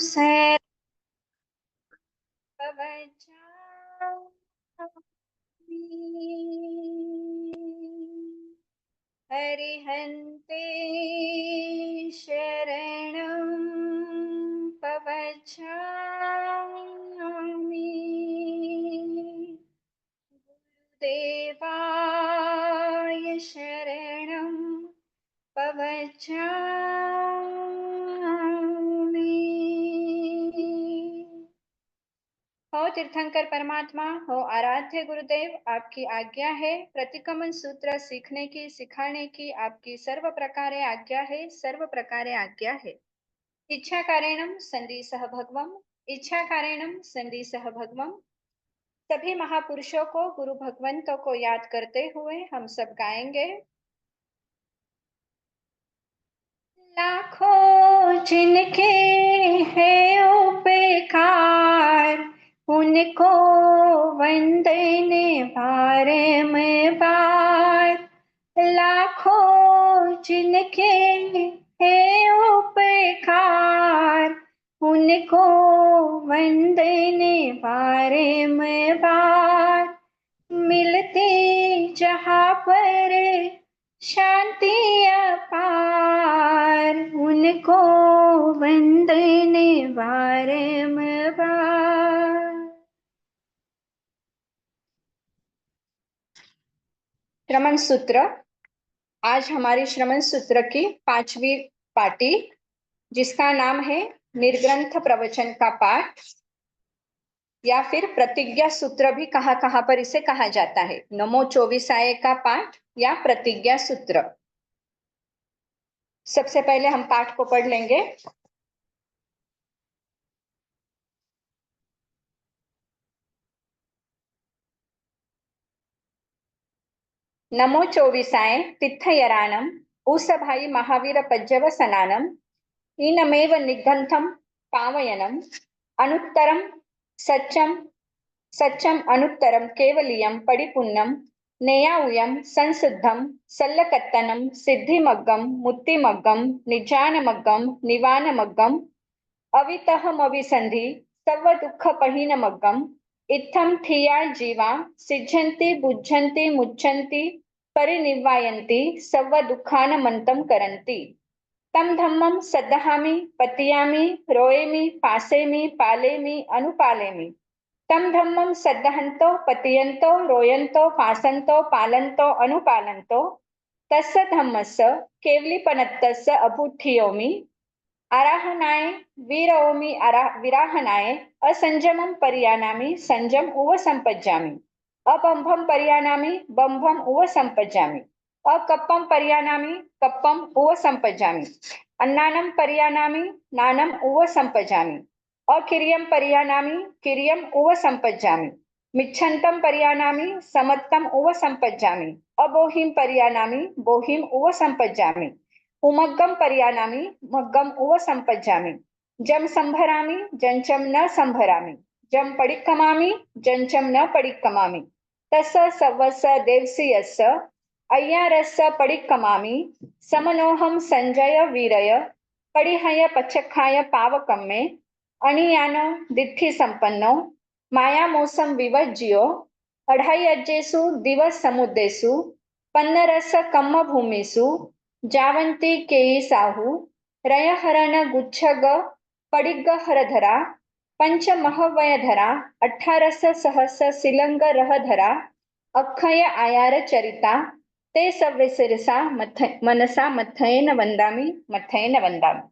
से हरिहन्ते शरणं प्रवचामि। गुरुदेवाय शरणं प्रवचामि। हो तीर्थंकर परमात्मा, हो आराध्य गुरुदेव, आपकी आज्ञा है। प्रतिक्रमण सूत्र सीखने की, सिखाने की आपकी सर्व प्रकारे आज्ञा है, सर्व प्रकारे आज्ञा है। इच्छा कारणम संदिसह भगवम, इच्छा कारणम संदिसह भगवम। सभी महापुरुषों को, गुरु भगवंतों को याद करते हुए हम सब गाएंगे। लाखों जिनके है उपकार, उनको वंदने बारंबार। लाखों जिनके है उपकार, उनको वंदने बारंबार। मिलते जहाँ पर शांति अपार, उनको वंदने बारंबार। श्रमण सूत्र। आज हमारी श्रमण सूत्र की 5वीं पाटी, जिसका नाम है निर्ग्रंथ प्रवचन का पाठ, या फिर प्रतिज्ञा सूत्र भी कहाँ पर इसे कहा जाता है। नमो चौविसाय का पाठ या प्रतिज्ञा सूत्र। सबसे पहले हम पाठ को पढ़ लेंगे। नमो चौविसाय तीर्थयराणम ऊसभाई महावीर पज्जव सनानम इनमेव निघंथम पावयनम अनुत्तरम सच्चम सच्चम अनुत्तरम केवलियम परिपुन्नम नेयाउयम संशुद्धम सल्लकत्तनम सिद्धिमग्गम मुक्तिमग्गम निजानमग्गम निवानमग्गम अवितहमविसंधि सर्व दुःख पहिनमग्गम इत्थम थिया जीवा सिद्धन्ति बुद्धन्ति मुच्यन्ति परिनिर्वायन्ति सर्व दुःखानमन्तं करन्ति। तम धम्मं सद्धहामि पतियामि रोएमि पासेमि पालेमि अनुपालेमि। तम धम्मं सद्धहन्तो पतियन्तो रोयन्तो पासन्तो पालन्तो अनुपालन्तो तस्य धम्मस्य केवलीपनत्तस्य अभूठियोमि। आराहनाय वीरोमि विराहनाय असंजमं परियानामि संजम उव संपज्जामि। अबंभं परियानामि बंभम उव संपज्जामि। अकप्पं परियानामि कप्पम उव संपज्जामि। अन्नानं परियानामि नानं उव संपज्जामि। अकिर्यं परियानामि किर्यम उव संपज्जामि। मिच्छन्तं परियानामि समत्तम उव संपज्जामि। अबोहिं परियानामि बोहिं उव संपज्जामि। उमग्गम परियानामि मग्गम उव संपज्जामि। जम संभरामि जंचम न संभरामि। जम पडिक्कमामि जंचम न पडिक्कमामि। तस्य सवस्य देवसीयस्य अय्यारस्य पडिक्कमामि। समनोहम संजय वीरय पडिहय पचखाय पावकं मे। अणियान दिट्ठि संपन्नो मायामोसम विवज्जियो अढायज्जेषु दिवस समुद्रेषु पन्नरस कम्म भूमिषु जावंती केयी साहू रयहरण गुच्छग पडिग्ग हरधरा पंच महवयधरा 18 सहस सिलंग रहधरा अक्षय आयार चरिता ते सविसिरसा मनसा मथयेन वंदामि मथयेन वंदामि।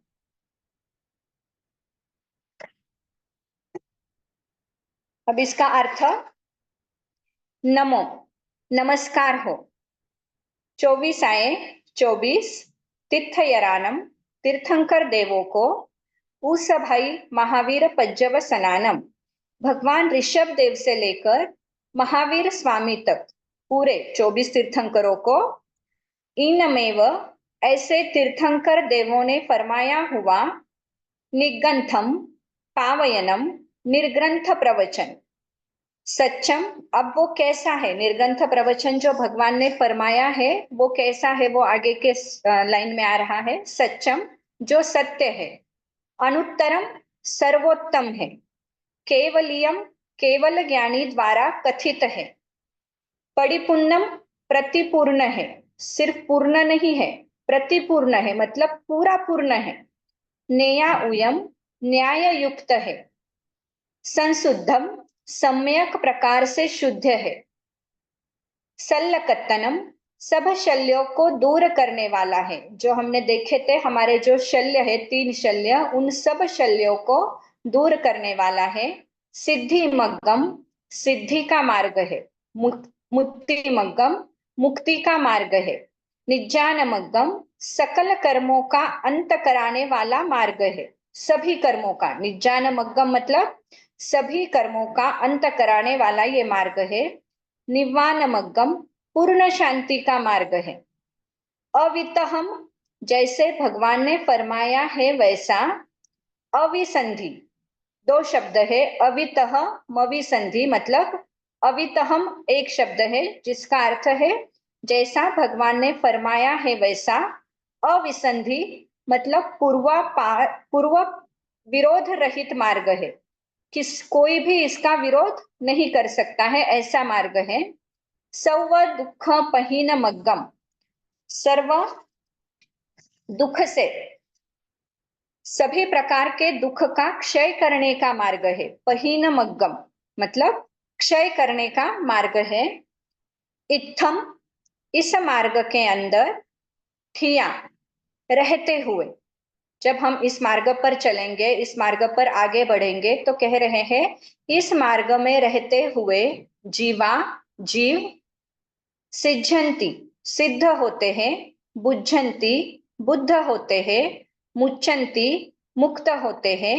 अब इसका अर्थ। नमो नमस्कार हो। 24 आए 24 तीर्थयरानम तीर्थंकर देवों को। उस भाई महावीर पज्जव सनानम भगवान ऋषभ देव से लेकर महावीर स्वामी तक पूरे 24 तीर्थंकरों को। इनमेव ऐसे तीर्थंकर देवों ने फरमाया हुआ निगंथम पावयनम निर्ग्रंथ प्रवचन सच्चम। अब वो कैसा है निर्ग्रंथ प्रवचन जो भगवान ने फरमाया है, वो कैसा है, वो आगे के लाइन में आ रहा है। सच्चम जो सत्य है। अनुत्तरम सर्वोत्तम है। केवलियम केवल ज्ञानी द्वारा कथित है। परिपूर्णम प्रतिपूर्ण है, सिर्फ पूर्ण नहीं है, प्रतिपूर्ण है मतलब पूरा पूर्ण है। नेया उयम न्याय युक्त है। संशुद्धम सम्यक प्रकार से शुद्ध है। सल्लकत्तनम सब शल्यों को दूर करने वाला है। जो हमने देखे थे हमारे जो शल्य है 3 शल्य, उन सब शल्यों को दूर करने वाला है। सिद्धि मग्गम सिद्धि का मार्ग है। मुक्ति मग्गम मुक्ति का मार्ग है। निज्जान मग्गम सकल कर्मों का अंत कराने वाला मार्ग है। सभी कर्मों का, निज्जान मग्गम मतलब सभी कर्मों का अंत कराने वाला ये मार्ग है। निवान मग्गम पूर्ण शांति का मार्ग है। अवितहम जैसे भगवान ने फरमाया है वैसा। अविसंधि 2 शब्द है, अवितह मविसंधि मतलब अवितहम एक शब्द है जिसका अर्थ है जैसा भगवान ने फरमाया है वैसा। अविसंधि मतलब पूर्व विरोध रहित मार्ग है। कोई भी इसका विरोध नहीं कर सकता है, ऐसा मार्ग है। सर्व दुख पहीन मग्गम सर्व दुख से सभी प्रकार के दुख का क्षय करने का मार्ग है। पहीन मग्गम मतलब क्षय करने का मार्ग है। इत्थम इस मार्ग के अंदर, ठिया रहते हुए। जब हम इस मार्ग पर चलेंगे, इस मार्ग पर आगे बढ़ेंगे तो कह रहे हैं इस मार्ग में रहते हुए जीवा जीव सिद्धंती सिद्ध होते हैं, बुद्धंती बुद्ध होते हैं, मुच्चंती मुक्त होते हैं,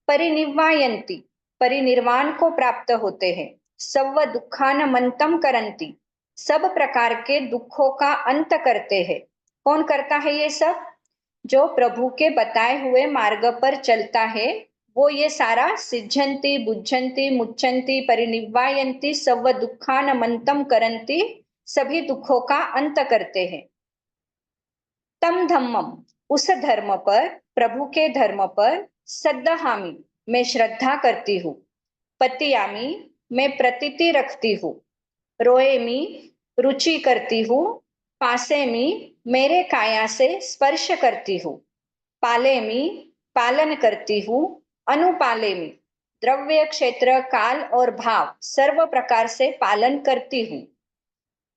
परिनिर्वायंती परिनिर्वाण को प्राप्त होते हैं, सव दुखान मंतम करंती सब प्रकार के दुखों का अंत करते हैं। कौन करता है ये सब? जो प्रभु के बताए हुए मार्ग पर चलता है वो ये सारा सिद्धंती बुद्धंती मुच्चंती परिनिर्वायंती सव दुखान मंतम करंती सभी दुखों का अंत करते हैं। तम धम्मम उस धर्म पर, प्रभु के धर्म पर, सद्दहामी मैं श्रद्धा करती हूँ, पतियामी मैं प्रतीति रखती हूँ, रोएमी रुचि करती हूँ, पासेमी मेरे काया से स्पर्श करती हूँ, पालेमी पालन करती हूँ, अनुपालेमी द्रव्य क्षेत्र काल और भाव सर्व प्रकार से पालन करती हूँ।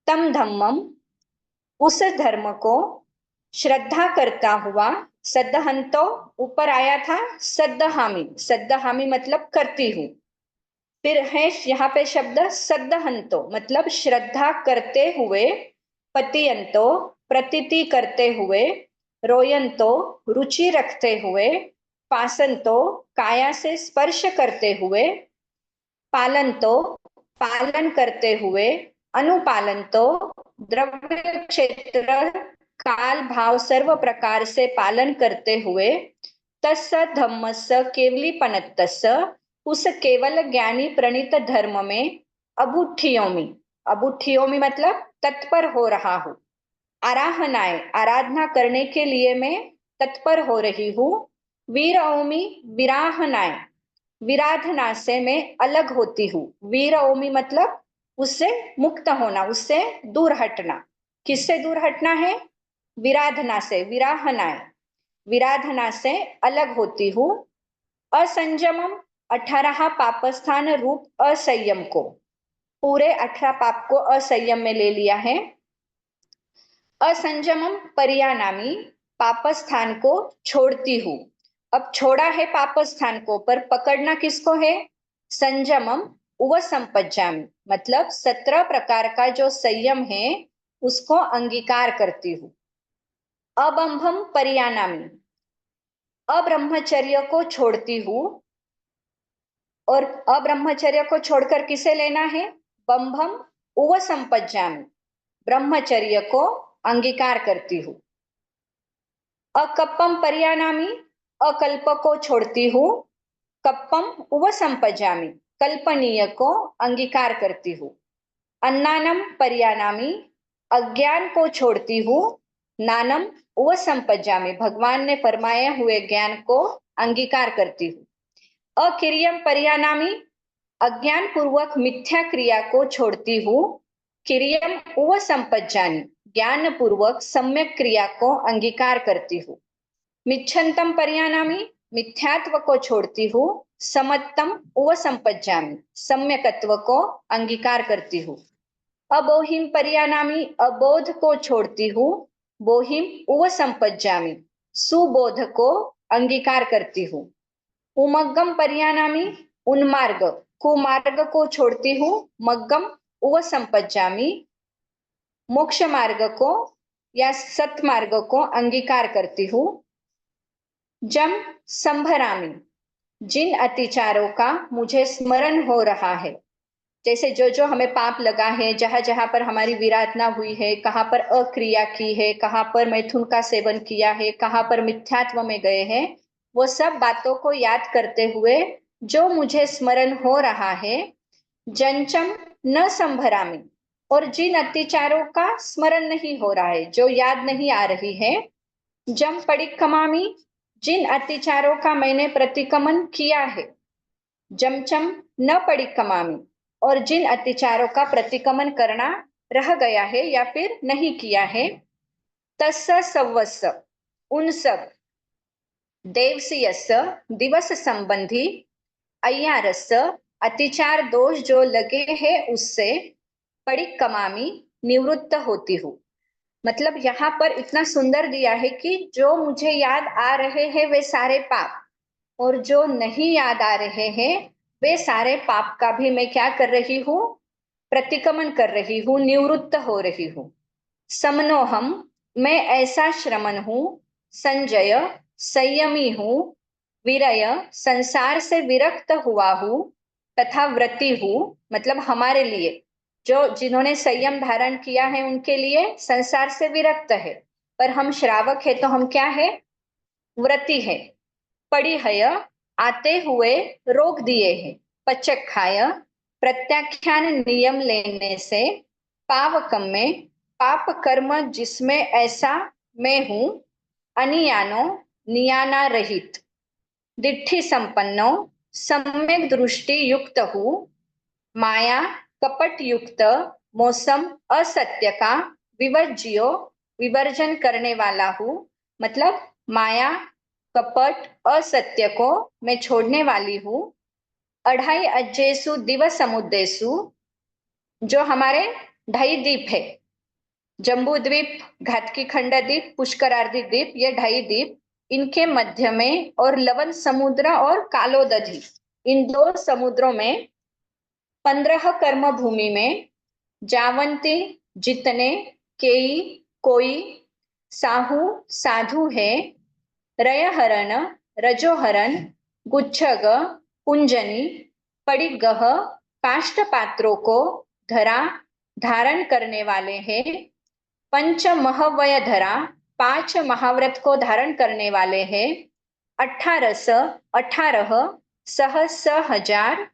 तम धम्मम उस धर्म को श्रद्धा करता हुआ, सद्दहंतो ऊपर आया था, सद्दहामी सद्दहामी मतलब करती हूँ। फिर है यहाँ पे शब्द सद्दहंतो मतलब श्रद्धा करते हुए, पतियंतो प्रतीति करते हुए, रोयंतो रुचि रखते हुए, पासंतो काया से स्पर्श करते हुए, पालंतो पालन करते हुए, अनुपालंतो द्रव्य क्षेत्र काल भाव सर्व प्रकार से पालन करते हुए, तस्स धम्मस्य केवलीपनत्तस्य उस केवल ज्ञानी प्रणीत धर्म में, अबुठियोमी मतलब तत्पर हो रहा हूँ, आराहनाए आराधना करने के लिए मैं तत्पर हो रही हूँ, वीरओमी विराहनाए विराधना से मैं अलग होती हूँ। वीरओमी मतलब उससे मुक्त होना, उससे दूर हटना। किससे दूर हटना है? विराधना से, विराहनाए विराधना से अलग होती हूँ। असंयमम 18 पापस्थान रूप असंयम को, पूरे 18 पाप को असंयम में ले लिया है। असंयमम परियानामी पापस्थान को छोड़ती हूँ। अब छोड़ा है पापस्थान को, पर पकड़ना किसको है? संयमम उव संपज्जामी मतलब 17 प्रकार का जो संयम है उसको अंगीकार करती हूँ। अबंभम परियानामी अब्रह्मचर्य को छोड़ती हूँ। और अब्रह्मचर्य को छोड़कर किसे लेना है? बंभम उव संपज्जामी ब्रह्मचर्य को अंगीकार करती हूँ। अकप्पम परियानामी अकल्प को छोड़ती हूँ। कप्पम उव संपज्जामी कल्पनीय को अंगीकार करती हूँ। अन्नानम परियानामी अज्ञान को छोड़ती हूँ। नानम उव संपज्जामी भगवान ने फरमाए हुए ज्ञान को अंगीकार करती हूँ। अकिरियम पर्यानामी, अज्ञान पूर्वक मिथ्या क्रिया को छोड़ती हूँ। किरियम उव संपज्जानी, ज्ञान पूर्वक सम्यक क्रिया को अंगीकार करती हूँ। मिच्छन्तम पर्यानामी, मिथ्यात्व को छोड़ती हूँ। समत्तम उव संपज्जामी, सम्यकत्व को अंगीकार करती हूँ। अबोहिम पर्यानामी, अबोध को छोड़ती हूँ। बोहिम उव संपज्जामी, सुबोध को अंगीकार करती हूँ। उमग्गम पर्यानामी, उन्मार्ग कुमार्ग को छोड़ती हूँ। मग्गम उव संपज्जामी, मोक्ष मार्ग को या सतमार्ग को अंगीकार करती हूँ। जम संभरामी, जिन अतिचारों का मुझे स्मरण हो रहा है, जैसे जो जो हमें पाप लगा है, जहां जहां पर हमारी विराधना हुई है, कहाँ पर अक्रिया की है, कहाँ पर मैथुन का सेवन किया है, कहाँ पर मिथ्यात्व में गए हैं, वो सब बातों को याद करते हुए जो मुझे स्मरण हो रहा है। जंचम न संभरामी, और जिन अत्याचारों का स्मरण नहीं हो रहा है, जो याद नहीं आ रही है। जम पडिक्कमामी, जिन अत्याचारों का मैंने प्रतिक्रमण किया है। जमचम न पडिक्कमामी, और जिन अत्याचारों का प्रतिक्रमण करना रह गया है या फिर नहीं किया है। तस्य सवस्स, उन सब। देवसीयस्य, दिवस संबंधी। अय्यारस्य, अतिचार दोष जो लगे हैं उससे। पडिक्कमामी, निवृत्त होती हूँ। मतलब यहाँ पर इतना सुंदर दिया है कि जो मुझे याद आ रहे हैं वे सारे पाप, और जो नहीं याद आ रहे हैं वे सारे पाप का भी मैं क्या कर रही हूँ, प्रतिक्रमण कर रही हूँ, निवृत्त हो रही हूँ। समनोहम, मैं ऐसा श्रमण हूँ। संजय, संयमी हूँ। विरय, संसार से विरक्त हुआ हूँ। तथा व्रती हूँ, मतलब हमारे लिए, जो जिन्होंने संयम धारण किया है उनके लिए संसार से विरक्त है, पर हम श्रावक है तो हम क्या है, व्रती है। परिहय, आते हुए रोक दिए हैं। पचखाय, प्रत्याख्यान नियम लेने से। पावकम में, पाप कर्म जिसमें ऐसा मैं हूं। अनियानो, नियाना रहित। दिट्ठी संपन्नो, सम्यक दृष्टि युक्त हूँ। माया, कपट युक्त। मौसम, असत्य का। विवर्जियो, विवर्जन करने वाला हूँ। मतलब माया, कपट, असत्य को मैं छोड़ने वाली हूँ। अढ़ाई अज्जेसु दिवस समुद्रेसु, जो हमारे ढाई द्वीप है, जम्बू द्वीप, घातकी खंड द्वीप, पुष्करार्धी द्वीप, ये ढाई द्वीप, इनके मध्य में, और लवन समुद्र और कालोदधी, इन दो समुद्रों में 15 कर्म भूमि में। जावंती, जितने। केई, कोई। साहू, साधु है। रयहरण, रजोहरण। गुच्छग, कुंजनी। पडिगह, काष्ठ पात्रों को। धरा, धारण करने वाले हैं। पंच महवय धरा, 5 महाव्रत को धारण करने वाले हैं। 18 18, सहस 1000।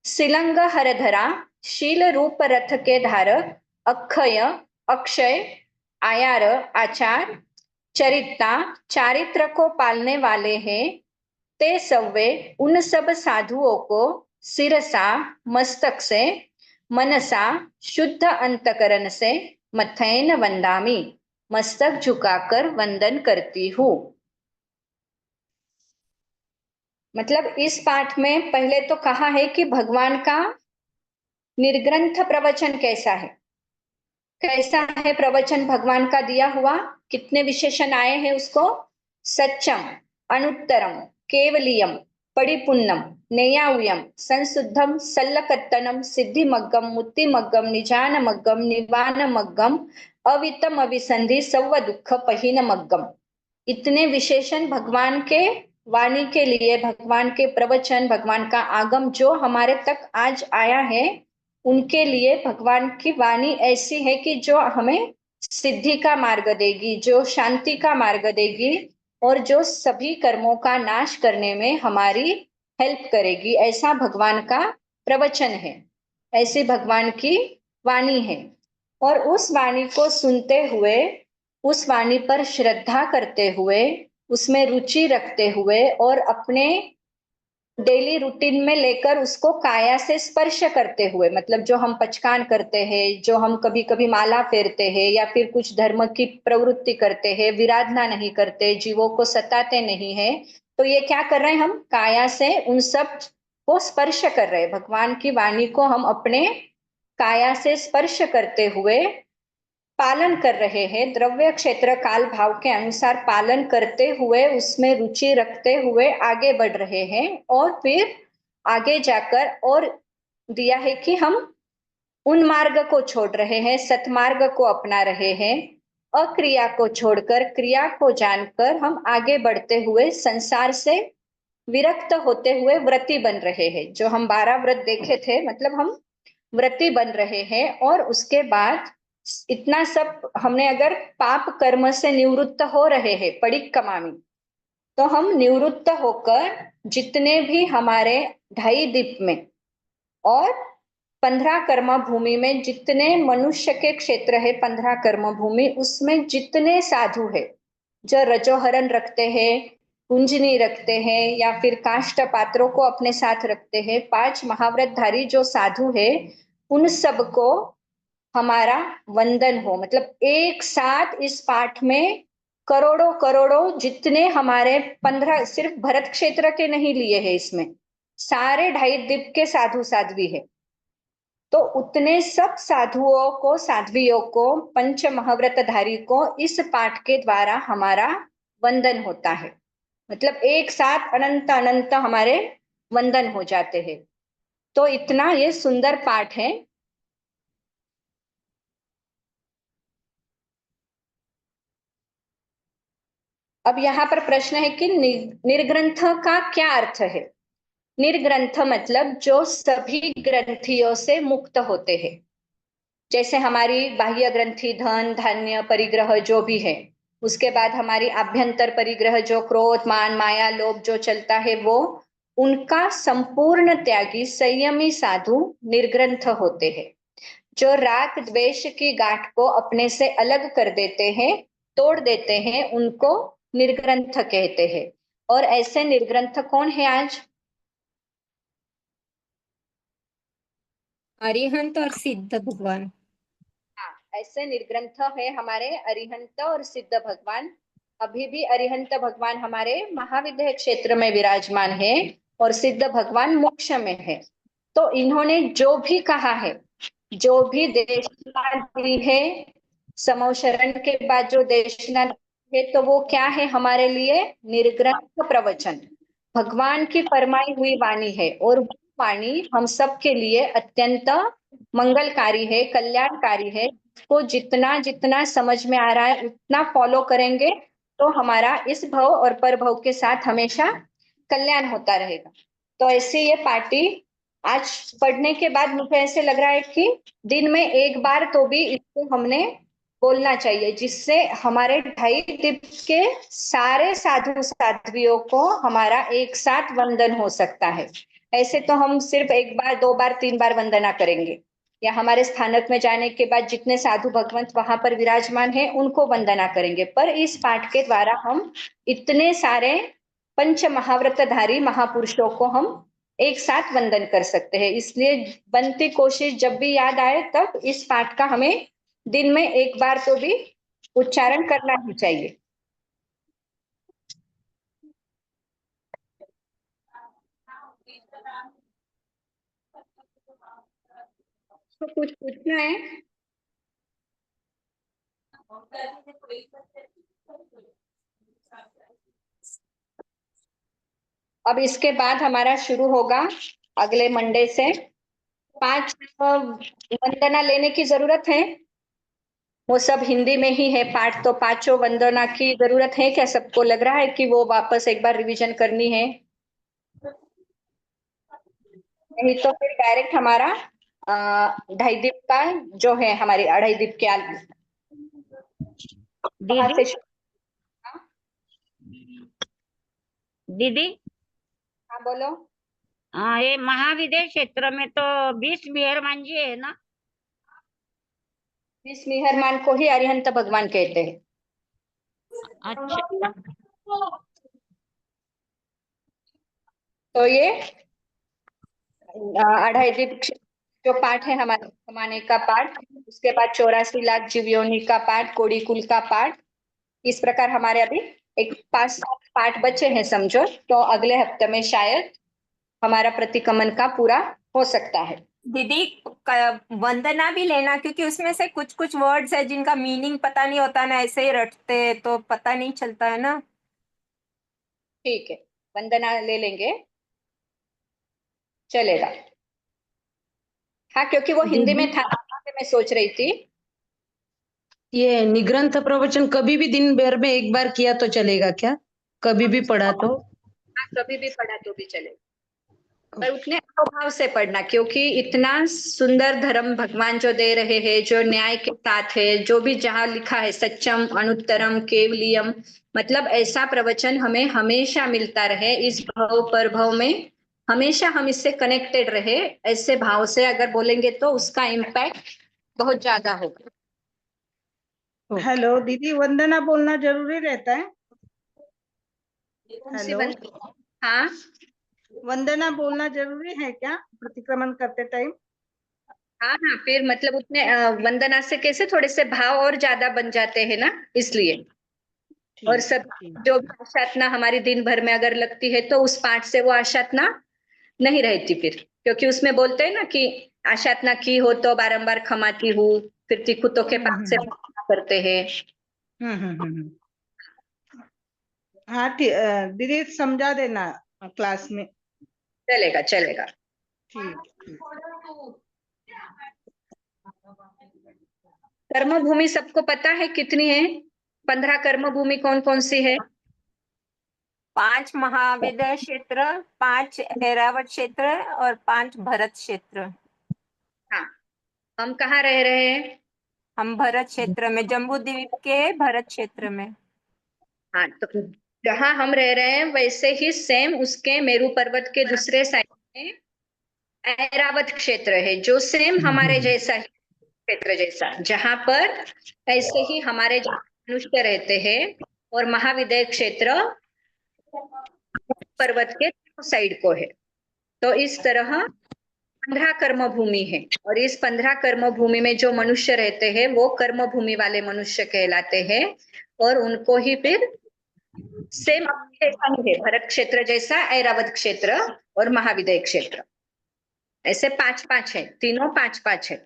शिलंग हरधरा, शील रूप रथ के धारक। अक्षय, अक्षय। आयार, आचार। चरिता, चारित्र को पालने वाले हैं। ते सव्वे, उन सब साधुओं को। सिरसा, मस्तक से। मनसा, शुद्ध अंतकरण से। मथैन वंदामी, मस्तक झुकाकर वंदन करती हूँ। मतलब इस पाठ में पहले तो कहा है कि भगवान का निर्ग्रंथ प्रवचन कैसा है, कैसा है प्रवचन भगवान का दिया हुआ, कितने विशेषण आए हैं उसको। सच्चम, अनुत्तरम, केवलियम, परिपूर्णम, नेयाव्यम, संशुद्धम, सल्लकत्तनम, सिद्धिमग्गम, मुक्तिमग्गम, निजानमग्गम, निवानमग्गम, अवितम, अभिसंधि, सव्व दुख पहिनमग्गम। इतने विशेषण भगवान के वाणी के लिए, भगवान के प्रवचन, भगवान का आगम जो हमारे तक आज आया है, उनके लिए भगवान की वाणी ऐसी है कि जो हमें सिद्धि का मार्ग देगी, जो शांति का मार्ग देगी, और जो सभी कर्मों का नाश करने में हमारी हेल्प करेगी। ऐसा भगवान का प्रवचन है, ऐसी भगवान की वाणी है। और उस वाणी को सुनते हुए, उस वाणी पर श्रद्धा करते हुए, उसमें रुचि रखते हुए, और अपने डेली रूटीन में लेकर उसको काया से स्पर्श करते हुए, मतलब जो हम पचकान करते हैं, जो हम कभी कभी माला फेरते हैं या फिर कुछ धर्म की प्रवृत्ति करते हैं, विराधना नहीं करते, जीवों को सताते नहीं है, तो ये क्या कर रहे हैं, हम काया से उन सब को स्पर्श कर रहे हैं। भगवान की वाणी को हम अपने काया से स्पर्श करते हुए पालन कर रहे हैं, द्रव्य क्षेत्र काल भाव के अनुसार पालन करते हुए, उसमें रुचि रखते हुए आगे बढ़ रहे हैं। और फिर आगे जाकर और दिया है कि हम उन मार्ग को छोड़ रहे हैं, सतमार्ग को अपना रहे हैं, अक्रिया को छोड़कर क्रिया को जानकर हम आगे बढ़ते हुए संसार से विरक्त होते हुए व्रती बन रहे हैं। जो हम 12 व्रत देखे थे, मतलब हम व्रती बन रहे हैं। और उसके बाद इतना सब हमने अगर पाप कर्म से निवृत्त हो रहे हैं, पडिक्कमामी, तो हम निवृत्त होकर जितने भी हमारे 2.5 दीप में और 15 कर्म भूमि में जितने मनुष्य के क्षेत्र है, 15 कर्म भूमि, उसमें जितने साधु है जो रजोहरण रखते हैं, कुंजनी रखते हैं या फिर काष्ट पात्रों को अपने साथ रखते हैं, 5 महाव्रतधारी जो साधु है, उन सबको हमारा वंदन हो। मतलब एक साथ इस पाठ में करोड़ों करोड़ों जितने हमारे 15, सिर्फ भरत क्षेत्र के नहीं लिए हैं, इसमें सारे 2.5 दीप के साधु साध्वी है, तो उतने सब साधुओं को, साध्वियों को, पंच महाव्रतधारी को इस पाठ के द्वारा हमारा वंदन होता है। मतलब एक साथ अनंत अनंत हमारे वंदन हो जाते हैं। तो इतना ये सुंदर पाठ है। अब यहाँ पर प्रश्न है कि निर्ग्रंथ का क्या अर्थ है। निर्ग्रंथ मतलब जो सभी ग्रंथियों से मुक्त होते हैं। जैसे हमारी बाह्य ग्रंथि धन धान्य परिग्रह जो भी है, उसके बाद हमारी आभ्यंतर परिग्रह जो क्रोध मान माया लोभ जो चलता है, वो उनका संपूर्ण त्यागी संयमी साधु निर्ग्रंथ होते हैं। जो राग द्वेष की गांठ को अपने से अलग कर देते हैं, तोड़ देते हैं, उनको निर्ग्रंथ कहते हैं। और ऐसे निर्ग्रंथ कौन है आज? अरिहंत और सिद्ध भगवान। हाँ, ऐसे निर्ग्रंथ है हमारे अरिहंत और सिद्ध भगवान। अभी भी अरिहंत भगवान हमारे महाविद्य क्षेत्र में विराजमान है और सिद्ध भगवान मोक्ष में है। तो इन्होंने जो भी कहा है, जो भी देशना दी है, समौशरण के बाद जो देशना है, तो वो क्या है हमारे लिए? निर्ग्रंथ प्रवचन, भगवान की फरमाई हुई वाणी है। और वो वाणी हम सब के लिए अत्यंत मंगलकारी है, कल्याणकारी है। इसको जितना जितना समझ में आ रहा है उतना फॉलो करेंगे, तो हमारा इस भव और पर भव के साथ हमेशा कल्याण होता रहेगा। तो ऐसे ये पार्टी आज पढ़ने के बाद मुझे ऐसे लग रहा है कि दिन में एक बार तो भी इसको हमने बोलना चाहिए, जिससे हमारे 2.5 दीप के सारे साधु साध्वियों को हमारा एक साथ वंदन हो सकता है। ऐसे तो हम सिर्फ एक बार 2 बार 3 बार वंदना करेंगे, या हमारे स्थानक में जाने के बाद जितने साधु भगवंत वहां पर विराजमान है उनको वंदना करेंगे। पर इस पाठ के द्वारा हम इतने सारे पंच महाव्रतधारी महापुरुषों को हम एक साथ वंदन कर सकते हैं। इसलिए बनती कोशिश जब भी याद आए तब इस पाठ का हमें दिन में एक बार तो भी उच्चारण करना ही चाहिए। तो कुछ पूछना है? अब इसके बाद हमारा शुरू होगा अगले मंडे से 5 वंदना लेने की जरूरत है। वो सब हिंदी में ही है पाठ, तो 5 वंदना की जरूरत है क्या? सबको लग रहा है कि वो वापस एक बार रिवीजन करनी है? नहीं तो फिर डायरेक्ट हमारा 2.5 दीप का जो है, हमारी 2.5 दीप के वहां दीदी से दीदी हाँ बोलो। हाँ, ये महाविद्य क्षेत्र में तो 20 मेहरमान जी है ना? इस मेहरमान को ही अरिहंत भगवान कहते हैं। अच्छा। तो ये 2.5 जो पाठ है हमारे कमाने का पाठ, उसके बाद 84 लाख जीवयोनि का पाठ, कोड़ी कुल का पाठ, इस प्रकार हमारे अभी एक 5-7 पाठ बचे हैं समझो। तो अगले हफ्ते में शायद हमारा प्रतिक्रमण का पूरा हो सकता है। दीदी वंदना भी लेना, क्योंकि उसमें से कुछ कुछ वर्ड्स है जिनका मीनिंग पता नहीं होता ना, ऐसे ही रटते हैं तो पता नहीं चलता है ना। ठीक है, वंदना ले लेंगे, चलेगा। हाँ, क्योंकि वो हिंदी में दीदी था, मैं सोच रही थी। ये निग्रंथ प्रवचन कभी भी दिन भर में एक बार किया तो चलेगा क्या? कभी भी पढ़ा तो? हाँ, कभी भी पढ़ा तो भी चलेगा, पर उतने अभाव से पढ़ना, क्योंकि इतना सुंदर धर्म भगवान जो दे रहे हैं, जो न्याय के साथ है, जो भी जहाँ लिखा है सच्चम अनुत्तरम केवलियम, मतलब ऐसा प्रवचन हमें हमेशा मिलता रहे इस भव पर भव में, हमेशा हम इससे कनेक्टेड रहे, ऐसे भाव से अगर बोलेंगे तो उसका इम्पैक्ट बहुत ज्यादा होगा। हेलो दीदी, वंदना बोलना जरूरी रहता है? कौन सी हेलो, वंदना? हाँ वंदना बोलना जरूरी है क्या प्रतिक्रमण करते टाइम? हाँ हाँ, फिर मतलब उतने वंदना से कैसे थोड़े से भाव और ज्यादा बन जाते हैं ना, इसलिए। और ठीक सब ठीक। जो भी आशातना हमारी दिन भर में अगर लगती है तो उस पाठ से वो आशातना नहीं रहती फिर, क्योंकि उसमें बोलते हैं ना कि आशातना की हो तो बारंबार खमाती हूँ, फिर तिखुतों के पाप से मुक्ति करते हैं। हम्म। हाँ ठीक, दीदी समझा देना क्लास में। चलेगा चलेगा। ठीक ठीक। कर्म भूमि सबको पता है कितनी है? 15 कर्म भूमि कौन कौन सी है? 5 महाविद्य क्षेत्र, 5 ऐरावत क्षेत्र और 5 भरत क्षेत्र। हाँ, हम कहाँ रह रहे हैं? हम भरत क्षेत्र में, जम्बू द्वीप के भरत क्षेत्र में। हाँ, तो जहाँ हम रह रहे हैं वैसे ही सेम उसके मेरू पर्वत के दूसरे साइड में ऐरावत क्षेत्र है, जो सेम हमारे जैसा ही क्षेत्र जैसा, जहां पर ऐसे ही हमारे मनुष्य रहते हैं, और महाविद्य क्षेत्र पर्वत के साइड को है। तो इस तरह 15 कर्म भूमि है, और इस 15 कर्म भूमि में जो मनुष्य रहते हैं वो कर्म भूमि वाले मनुष्य कहलाते हैं, और उनको ही फिर सेम जैसा ही है, भरत क्षेत्र जैसा ऐरावत क्षेत्र और महाविद्य क्षेत्र, ऐसे 5-5 है, तीनों 5-5 है।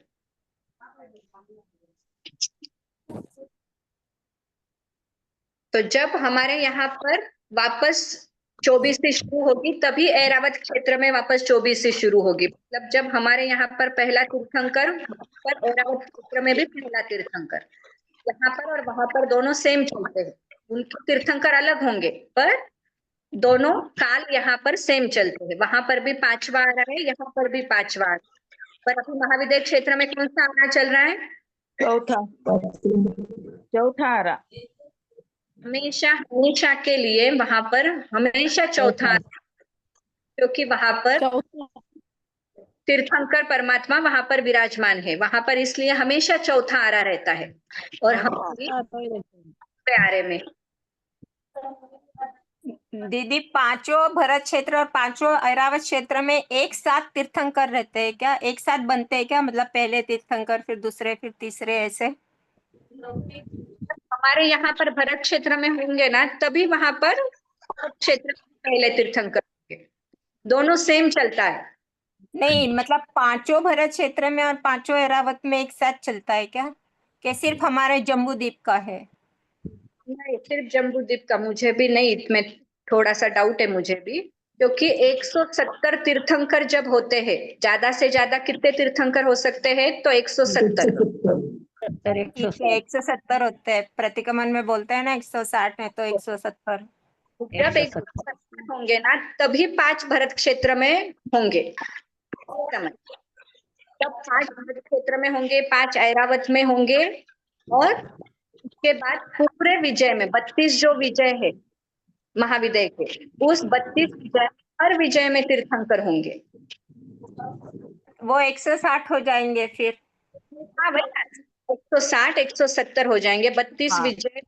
तो जब हमारे यहाँ पर वापस 24 शुरू होगी, तभी ऐरावत क्षेत्र में वापस 24 शुरू होगी, मतलब जब हमारे यहाँ पर पहला तीर्थंकर, पर ऐरावत क्षेत्र में भी पहला तीर्थंकर, यहाँ पर और वहां पर दोनों सेम चलते हैं, उनके तीर्थंकर अलग होंगे पर दोनों काल यहाँ पर सेम चलते हैं, वहां पर भी 5वां आ रहा है, यहाँ पर भी 5वां आ रहा है, पर अभी महाविद्य क्षेत्र में कौन सा आना चल रहा है? चौथा चौथा आ रहा। हमेशा हमेशा के लिए वहां पर हमेशा चौथा, क्योंकि वहां पर तीर्थंकर परमात्मा वहां पर विराजमान है, वहां पर इसलिए हमेशा चौथा आरा रहता है, और हम भी आरे में। दीदी, 5 भरत क्षेत्र और 5 ऐरावत क्षेत्र में एक साथ तीर्थंकर रहते हैं क्या? एक साथ बनते हैं क्या? मतलब पहले तीर्थंकर, फिर दूसरे, फिर तीसरे, ऐसे? हमारे यहाँ पर भरत क्षेत्र में होंगे ना, तभी वहां पर क्षेत्र में पहले तीर्थंकर होंगे, दोनों सेम चलता है। नहीं, मतलब 5 भरत क्षेत्र में और 5 ऐरावत में एक साथ चलता है क्या? कि सिर्फ हमारे जम्बू द्वीप का है? नहीं, सिर्फ जम्बूद्वीप का मुझे भी नहीं, इसमें थोड़ा सा डाउट है मुझे भी, क्योंकि 170 तीर्थंकर जब होते हैं, ज्यादा से ज्यादा कितने तीर्थंकर हो सकते हैं? तो 170। ठीक है, 170 होते हैं, प्रतिक्रमण में बोलते हैं ना 160 है, तो 170। जब 170 होंगे ना, तभी 5 भरत क्षेत्र में होंगे, समझ, तब 5 भरत क्षेत्र में होंगे, 5 ऐरावत में होंगे, और उसके बाद पूरे विजय में 32 जो विजय है महाविजय के, उस 32 विजय, हर विजय में तीर्थंकर होंगे। वो 160 हो जाएंगे फिर। हाँ भाई, 160 170 हो जाएंगे, 32 हाँ। विजय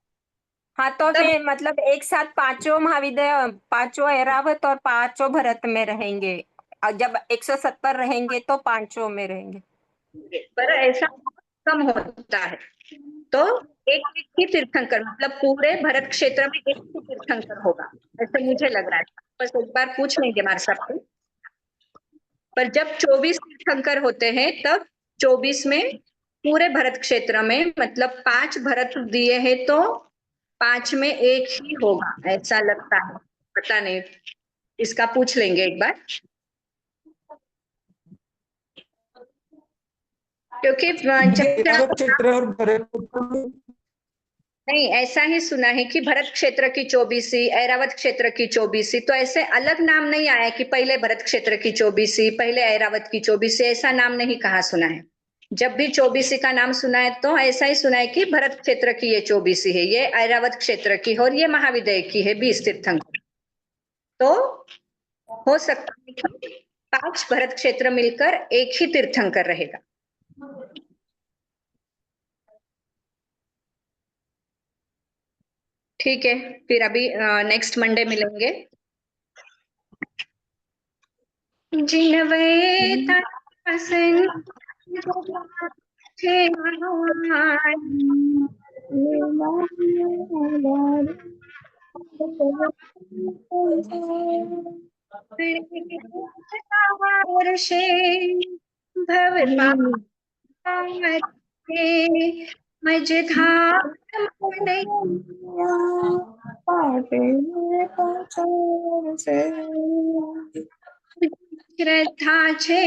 हाँ तो तब फिर मतलब एक साथ पांचों महाविद्यालय, पांचों ऐरावत और पांचों भरत में रहेंगे, और जब 170 रहेंगे तो पांचों में रहेंगे। पर ऐसा कम होता है, तो एक एक ही तीर्थंकर, मतलब पूरे भरत क्षेत्र में एक ही तीर्थंकर होगा, ऐसे मुझे लग रहा है। बस एक बार पूछ लेंगे हमारे साहब से। पर जब 24 तीर्थंकर होते हैं तब 24 में पूरे भरत क्षेत्र में, मतलब 5 भरत दिए हैं तो 5 में एक ही होगा, ऐसा लगता है, पता नहीं, इसका पूछ लेंगे एक बार। क्योंकि जब ऐरावत क्षेत्र और भरत क्षेत्र नहीं, ऐसा ही सुना है कि भरत क्षेत्र की 24सी, ऐरावत क्षेत्र की 24सी, तो ऐसे अलग नाम नहीं आया कि पहले भरत क्षेत्र की 24सी, पहले ऐरावत की 24सी, ऐसा नाम नहीं कहा सुना है। जब भी 24सी का नाम सुना है तो ऐसा ही सुना है कि भरत क्षेत्र की ये 24सी है, ये ऐरावत क्षेत्र की है और ये महाविद्यालय की है 20 तीर्थंकर। तो हो सकता है कि 5 भरत क्षेत्र मिलकर एक ही तीर्थंकर रहेगा। ठीक है, फिर अभी नेक्स्ट मंडे मिलेंगे। जिनवे तन थे वर्षे भव मझधार श्रद्धा छे,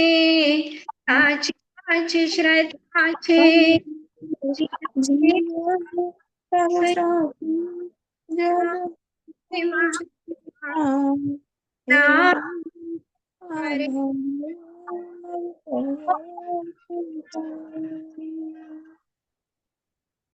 साची साची श्रद्धा छे,